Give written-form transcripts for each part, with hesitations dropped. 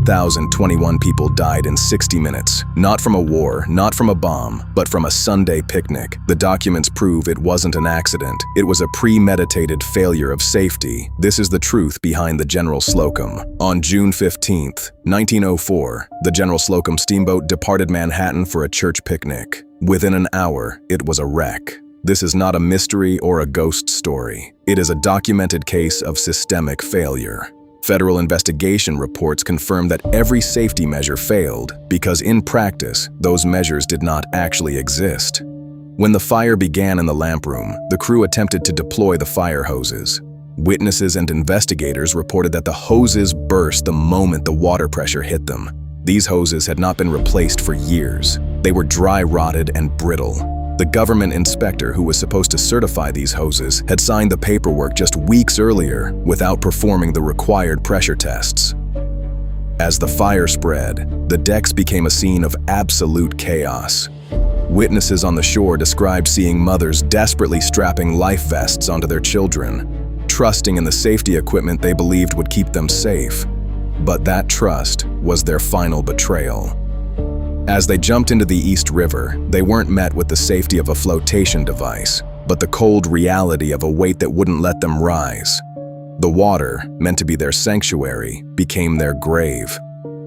1,021 people died in 60 minutes. Not from a war, not from a bomb, but from a Sunday picnic. The documents prove it wasn't an accident. It was a premeditated failure of safety. This is the truth behind the General Slocum. On June 15, 1904, the General Slocum steamboat departed Manhattan for a church picnic. Within an hour, it was a wreck. This is not a mystery or a ghost story. It is a documented case of systemic failure. Federal investigation reports confirm that every safety measure failed because in practice, those measures did not actually exist. When the fire began in the lamp room, the crew attempted to deploy the fire hoses. Witnesses and investigators reported that the hoses burst the moment the water pressure hit them. These hoses had not been replaced for years. They were dry-rotted and brittle. The government inspector who was supposed to certify these hoses had signed the paperwork just weeks earlier without performing the required pressure tests. As the fire spread, the decks became a scene of absolute chaos. Witnesses on the shore described seeing mothers desperately strapping life vests onto their children, trusting in the safety equipment they believed would keep them safe. But that trust was their final betrayal. As they jumped into the East River, they weren't met with the safety of a flotation device, but the cold reality of a weight that wouldn't let them rise. The water, meant to be their sanctuary, became their grave.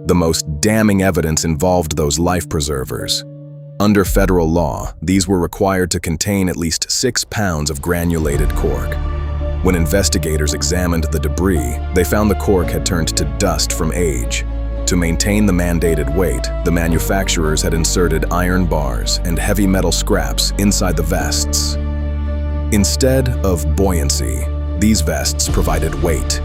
The most damning evidence involved those life preservers. Under federal law, these were required to contain at least 6 pounds of granulated cork. When investigators examined the debris, they found the cork had turned to dust from age. To maintain the mandated weight, the manufacturers had inserted iron bars and heavy metal scraps inside the vests. Instead of buoyancy, these vests provided weight.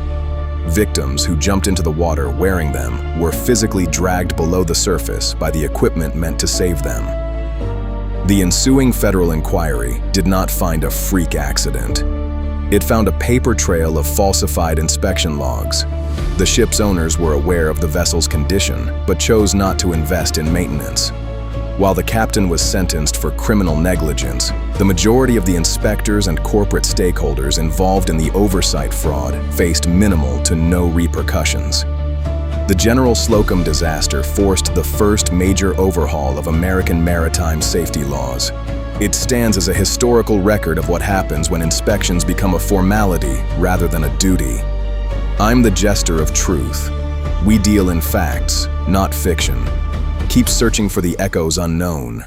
Victims who jumped into the water wearing them were physically dragged below the surface by the equipment meant to save them. The ensuing federal inquiry did not find a freak accident. It found a paper trail of falsified inspection logs. The ship's owners were aware of the vessel's condition, but chose not to invest in maintenance. While the captain was sentenced for criminal negligence, the majority of the inspectors and corporate stakeholders involved in the oversight fraud faced minimal to no repercussions. The General Slocum disaster forced the first major overhaul of American maritime safety laws. It stands as a historical record of what happens when inspections become a formality rather than a duty. I'm the jester of truth. We deal in facts, not fiction. Keep searching for the echoes unknown.